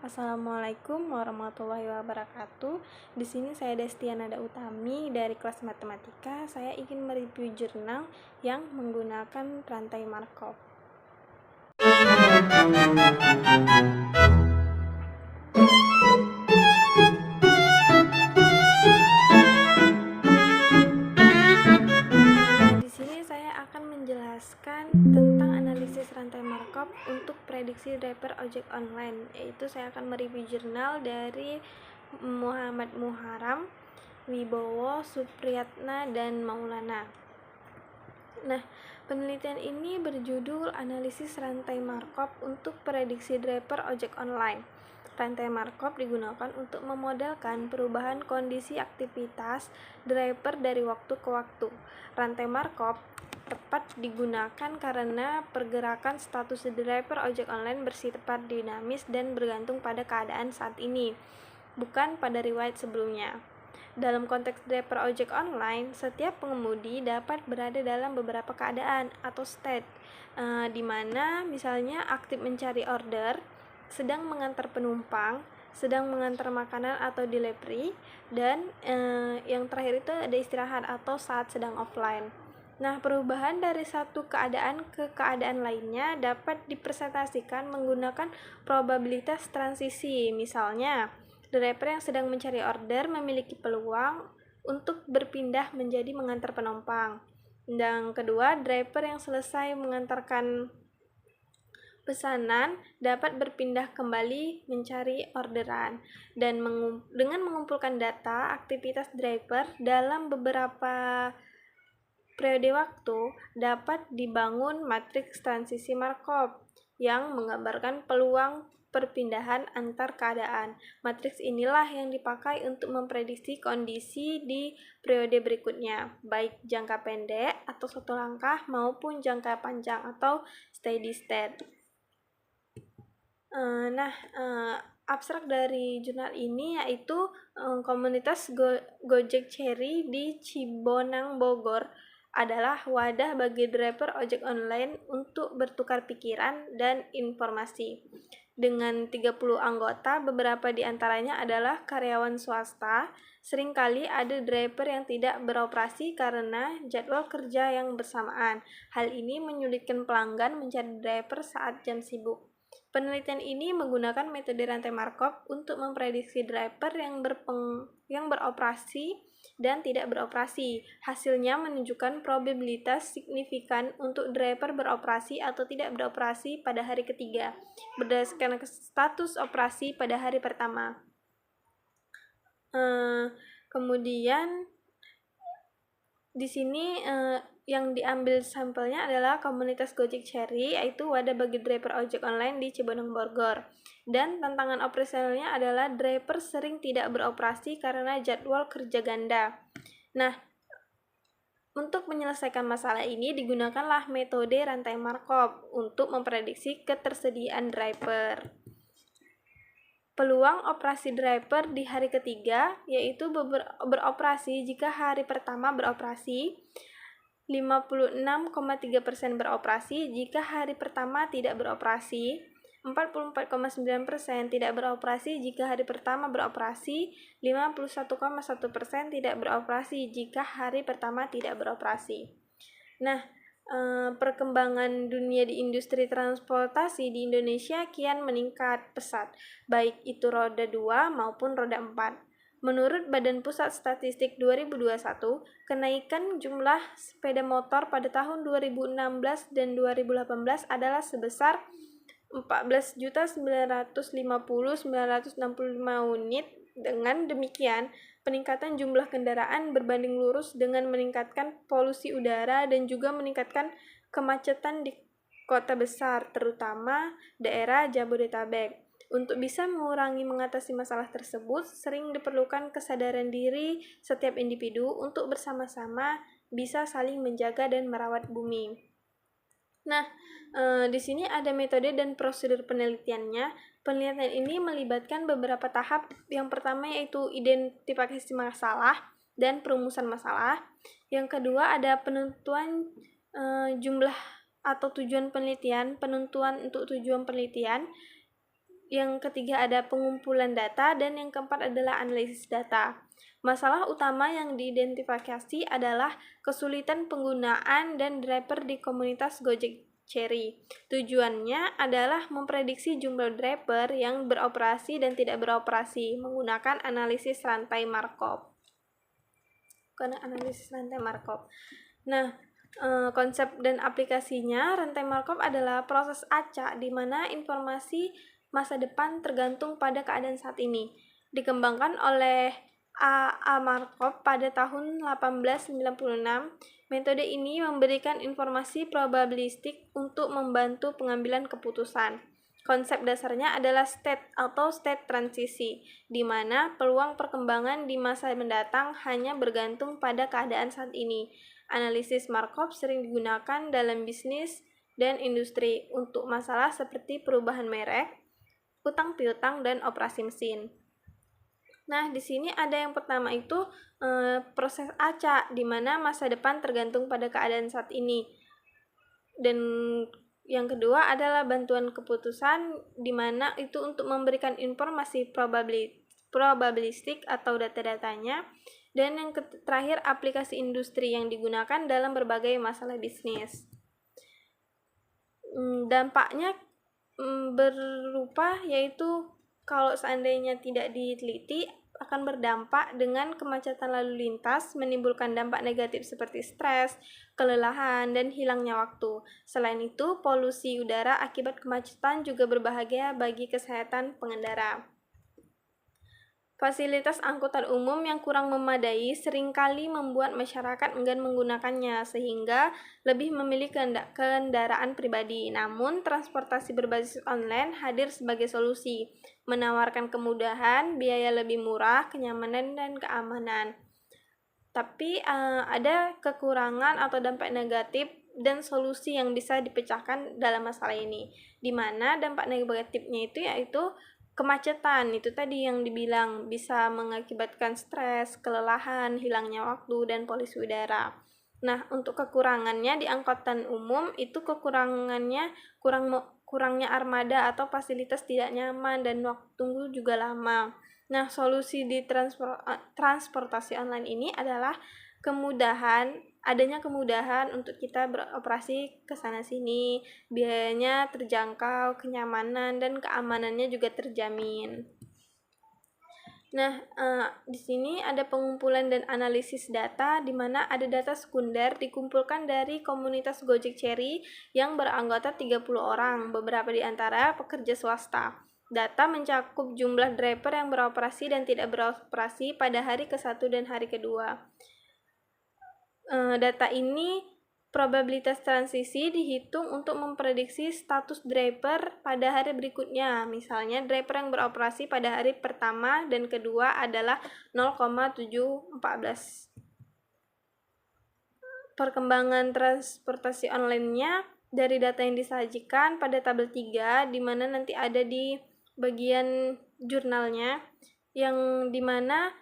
Assalamualaikum warahmatullahi wabarakatuh. Di sini saya Destiana Utami dari kelas matematika. Saya ingin mereview jurnal yang menggunakan rantai Markov. Di sini saya akan menjelaskan tentang analisis rantai Markov untuk prediksi driver ojek online, yaitu saya akan mereview jurnal dari Muhammad Muharram, Wibowo, Supriyatna, dan Maulana. Nah, penelitian ini berjudul Analisis Rantai Markov untuk Prediksi Driver Ojek Online. Rantai Markov digunakan untuk memodelkan perubahan kondisi aktivitas driver dari waktu ke waktu. Rantai Markov tepat digunakan karena pergerakan status driver ojek online bersifat dinamis dan bergantung pada keadaan saat ini, bukan pada riwayat sebelumnya. Dalam konteks driver ojek online, setiap pengemudi dapat berada dalam beberapa keadaan atau state, di mana misalnya aktif mencari order, sedang mengantar penumpang, sedang mengantar makanan atau delivery, dan yang terakhir itu ada istirahat atau saat sedang offline. Nah, perubahan dari satu keadaan ke keadaan lainnya dapat dipresentasikan menggunakan probabilitas transisi. Misalnya, driver yang sedang mencari order memiliki peluang untuk berpindah menjadi mengantar penumpang. Dan kedua, driver yang selesai mengantarkan pesanan dapat berpindah kembali mencari orderan. Dan dengan mengumpulkan data aktivitas driver dalam beberapa periode waktu, dapat dibangun matriks transisi Markov yang menggambarkan peluang perpindahan antar keadaan. Matriks inilah yang dipakai untuk memprediksi kondisi di periode berikutnya, baik jangka pendek atau satu langkah maupun jangka panjang atau steady state. Abstrak dari jurnal ini yaitu komunitas Gojek Cherry di Cibonang, Bogor adalah wadah bagi driver ojek online untuk bertukar pikiran dan informasi. Dengan 30 anggota, beberapa di antaranya adalah karyawan swasta. Seringkali ada driver yang tidak beroperasi karena jadwal kerja yang bersamaan. Hal ini menyulitkan pelanggan mencari driver saat jam sibuk. Penelitian ini menggunakan metode rantai Markov untuk memprediksi driver yang beroperasi dan tidak beroperasi. Hasilnya menunjukkan probabilitas signifikan untuk driver beroperasi atau tidak beroperasi pada hari ketiga, berdasarkan status operasi pada hari pertama. Kemudian di sini yang diambil sampelnya adalah komunitas Gojek Cherry, yaitu wadah bagi driver ojek online di Cibonong, Bogor. Dan tantangan operasionalnya adalah driver sering tidak beroperasi karena jadwal kerja ganda. Nah, untuk menyelesaikan masalah ini digunakanlah metode rantai Markov untuk memprediksi ketersediaan driver. Peluang operasi driver di hari ketiga yaitu beroperasi jika hari pertama beroperasi, 56,3% beroperasi jika hari pertama tidak beroperasi, 44,9% tidak beroperasi jika hari pertama beroperasi, 51,1% tidak beroperasi jika hari pertama tidak beroperasi. Nah, perkembangan dunia di industri transportasi di Indonesia kian meningkat pesat, baik itu roda 2 maupun roda 4. Menurut Badan Pusat Statistik 2021, kenaikan jumlah sepeda motor pada tahun 2016 dan 2018 adalah sebesar 14.950.965 unit. Dengan demikian, peningkatan jumlah kendaraan berbanding lurus dengan meningkatkan polusi udara dan juga meningkatkan kemacetan di kota besar, terutama daerah Jabodetabek. Untuk bisa mengatasi masalah tersebut, sering diperlukan kesadaran diri setiap individu untuk bersama-sama bisa saling menjaga dan merawat bumi. Nah, di sini ada metode dan prosedur penelitiannya. Penelitian ini melibatkan beberapa tahap. Yang pertama yaitu identifikasi masalah dan perumusan masalah. Yang kedua ada penentuan jumlah atau tujuan penelitian, penentuan untuk tujuan penelitian. yang ketiga ada pengumpulan data, dan yang keempat adalah analisis data. Masalah utama yang diidentifikasi adalah kesulitan penggunaan dan driver di komunitas Gojek Chery. Tujuannya adalah memprediksi jumlah driver yang beroperasi dan tidak beroperasi menggunakan analisis rantai Markov. Nah, konsep dan aplikasinya, rantai Markov adalah proses acak di mana informasi masa depan tergantung pada keadaan saat ini. Dikembangkan oleh A. Markov pada tahun 1896, metode ini memberikan informasi probabilistik untuk membantu pengambilan keputusan. Konsep dasarnya adalah state atau state transisi, di mana peluang perkembangan di masa mendatang hanya bergantung pada keadaan saat ini. Analisis Markov sering digunakan dalam bisnis dan industri untuk masalah seperti perubahan merek, utang piutang, dan operasi mesin. Nah, di sini ada yang pertama itu proses acak, di mana masa depan tergantung pada keadaan saat ini. Dan yang kedua adalah bantuan keputusan, di mana itu untuk memberikan informasi probabilistik atau data-datanya. Dan yang terakhir, aplikasi industri yang digunakan dalam berbagai masalah bisnis. Dampaknya berupa yaitu kalau seandainya tidak diteliti akan berdampak dengan kemacetan lalu lintas, menimbulkan dampak negatif seperti stres, kelelahan, dan hilangnya waktu. Selain itu, polusi udara akibat kemacetan juga berbahaya bagi kesehatan pengendara. Fasilitas angkutan umum yang kurang memadai seringkali membuat masyarakat enggan menggunakannya, sehingga lebih memilih kendaraan pribadi. Namun, transportasi berbasis online hadir sebagai solusi, menawarkan kemudahan, biaya lebih murah, kenyamanan, dan keamanan. Tapi ada kekurangan atau dampak negatif dan solusi yang bisa dipecahkan dalam masalah ini, di mana dampak negatifnya itu yaitu kemacetan, itu tadi yang dibilang bisa mengakibatkan stres, kelelahan, hilangnya waktu, dan polusi udara. Nah, untuk kekurangannya di angkutan umum itu kekurangannya kurangnya armada atau fasilitas tidak nyaman dan waktu tunggu juga lama. Nah, solusi di transportasi online ini adalah adanya kemudahan untuk kita beroperasi ke sana sini, biayanya terjangkau, kenyamanan dan keamanannya juga terjamin. Nah, di sini ada pengumpulan dan analisis data, di mana ada data sekunder dikumpulkan dari komunitas Gojek Chery yang beranggota 30 orang, beberapa di antara pekerja swasta. Data mencakup jumlah driver yang beroperasi dan tidak beroperasi pada hari ke-1 dan hari kedua. Data ini probabilitas transisi dihitung untuk memprediksi status driver pada hari berikutnya. Misalnya, driver yang beroperasi pada hari pertama dan kedua adalah 0,714. Perkembangan transportasi online-nya dari data yang disajikan pada tabel 3, di mana nanti ada di bagian jurnalnya, yang dimana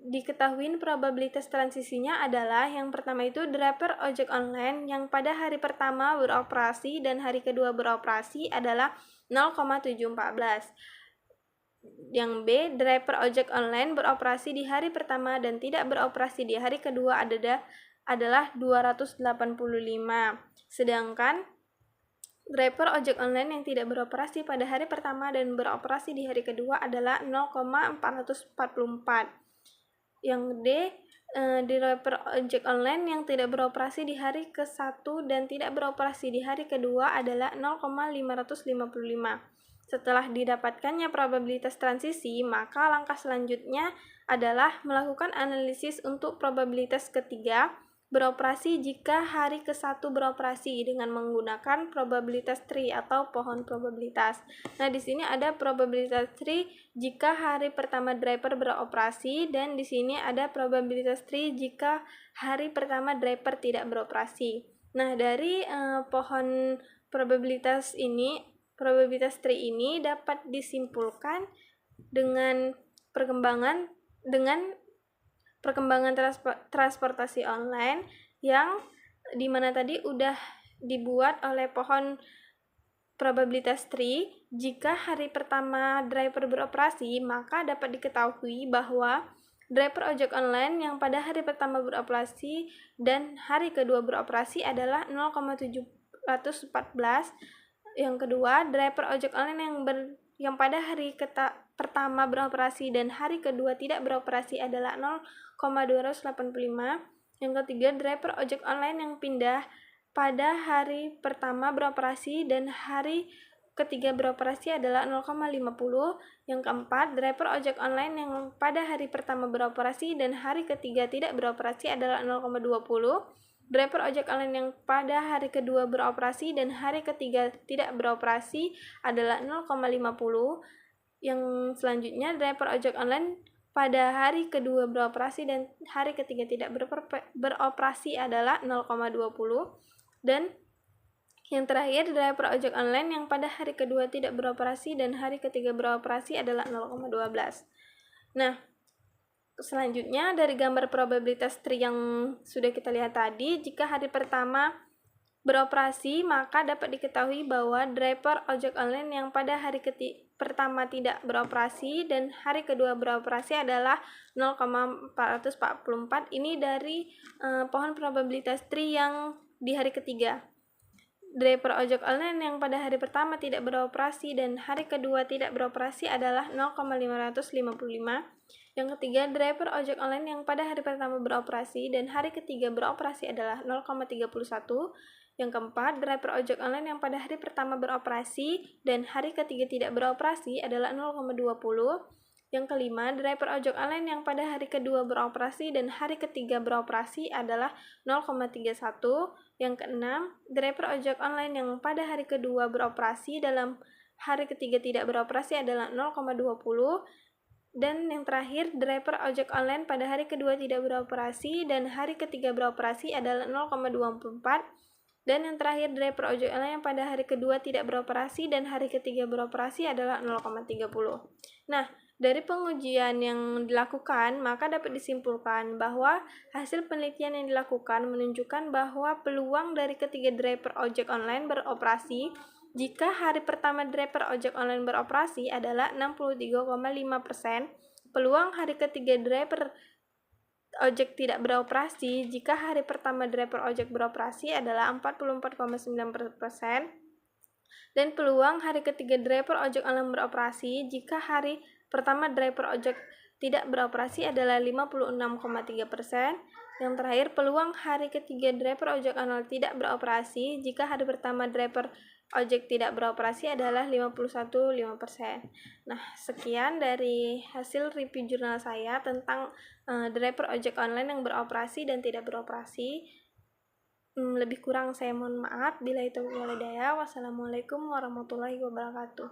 diketahui probabilitas transisinya adalah yang pertama itu driver ojek online yang pada hari pertama beroperasi dan hari kedua beroperasi adalah 0,714. Yang B, driver ojek online beroperasi di hari pertama dan tidak beroperasi di hari kedua adalah 285. Sedangkan driver ojek online yang tidak beroperasi pada hari pertama dan beroperasi di hari kedua adalah 0,444. Yang D, driver ojek online yang tidak beroperasi di hari ke-1 dan tidak beroperasi di hari kedua adalah 0,555. Setelah didapatkannya probabilitas transisi, maka langkah selanjutnya adalah melakukan analisis untuk probabilitas ketiga beroperasi jika hari ke-1 beroperasi dengan menggunakan probabilitas tree atau pohon probabilitas. Nah, di sini ada probabilitas tree jika hari pertama driver beroperasi, dan di sini ada probabilitas tree jika hari pertama driver tidak beroperasi. Nah, dari pohon probabilitas tree ini dapat disimpulkan dengan perkembangan transportasi online yang dimana tadi udah dibuat oleh pohon probabilitas tree, jika hari pertama driver beroperasi, maka dapat diketahui bahwa driver ojek online yang pada hari pertama beroperasi dan hari kedua beroperasi adalah 0,714. Yang kedua, driver ojek online yang pada hari pertama beroperasi dan hari kedua tidak beroperasi adalah 0,285. Yang ketiga, driver ojek online yang pindah pada hari pertama beroperasi dan hari ketiga beroperasi adalah 0,50. Yang keempat, driver ojek online yang pada hari pertama beroperasi dan hari ketiga tidak beroperasi adalah 0,20. Driver ojek online yang pada hari kedua beroperasi dan hari ketiga tidak beroperasi adalah 0,50. Yang selanjutnya, driver ojek online pada hari kedua beroperasi dan hari ketiga tidak beroperasi adalah 0,20. Dan yang terakhir, driver ojek online yang pada hari kedua tidak beroperasi dan hari ketiga beroperasi adalah 0,12. Nah, selanjutnya dari gambar probabilitas tree yang sudah kita lihat tadi, jika hari pertama beroperasi, maka dapat diketahui bahwa driver ojek online yang pada hari pertama tidak beroperasi dan hari kedua beroperasi adalah 0,444. Ini dari pohon probabilitas tree yang di hari ketiga. Driver ojek online yang pada hari pertama tidak beroperasi dan hari kedua tidak beroperasi adalah 0,555. Yang ketiga, driver ojek online yang pada hari pertama beroperasi dan hari ketiga beroperasi adalah 0,31. Yang keempat, driver ojek online yang pada hari pertama beroperasi dan hari ketiga tidak beroperasi adalah 0,20. Yang kelima, driver ojek online yang pada hari kedua beroperasi dan hari ketiga beroperasi adalah 0,31. Yang keenam, driver ojek online yang pada hari kedua beroperasi dalam hari ketiga tidak beroperasi adalah 0,20. Dan yang terakhir, driver ojek online pada hari kedua tidak beroperasi dan hari ketiga beroperasi adalah 0,24. Dan yang terakhir, driver ojek online yang pada hari kedua tidak beroperasi dan hari ketiga beroperasi adalah 0,30. Nah, dari pengujian yang dilakukan, maka dapat disimpulkan bahwa hasil penelitian yang dilakukan menunjukkan bahwa peluang dari ketiga driver ojek online beroperasi jika hari pertama driver ojek online beroperasi adalah 63,5%. Peluang hari ketiga driver ojek tidak beroperasi jika hari pertama driver ojek beroperasi adalah 44,9%. Dan peluang hari ketiga driver ojek online beroperasi jika hari pertama driver ojek tidak beroperasi adalah 56,3%. Yang terakhir, peluang hari ketiga driver ojek online tidak beroperasi jika hari pertama driver ojek tidak beroperasi adalah 51,5%. Nah, sekian dari hasil review jurnal saya tentang driver ojek online yang beroperasi dan tidak beroperasi. Lebih kurang saya mohon maaf. Bila itu walhidayah. Wassalamualaikum warahmatullahi wabarakatuh.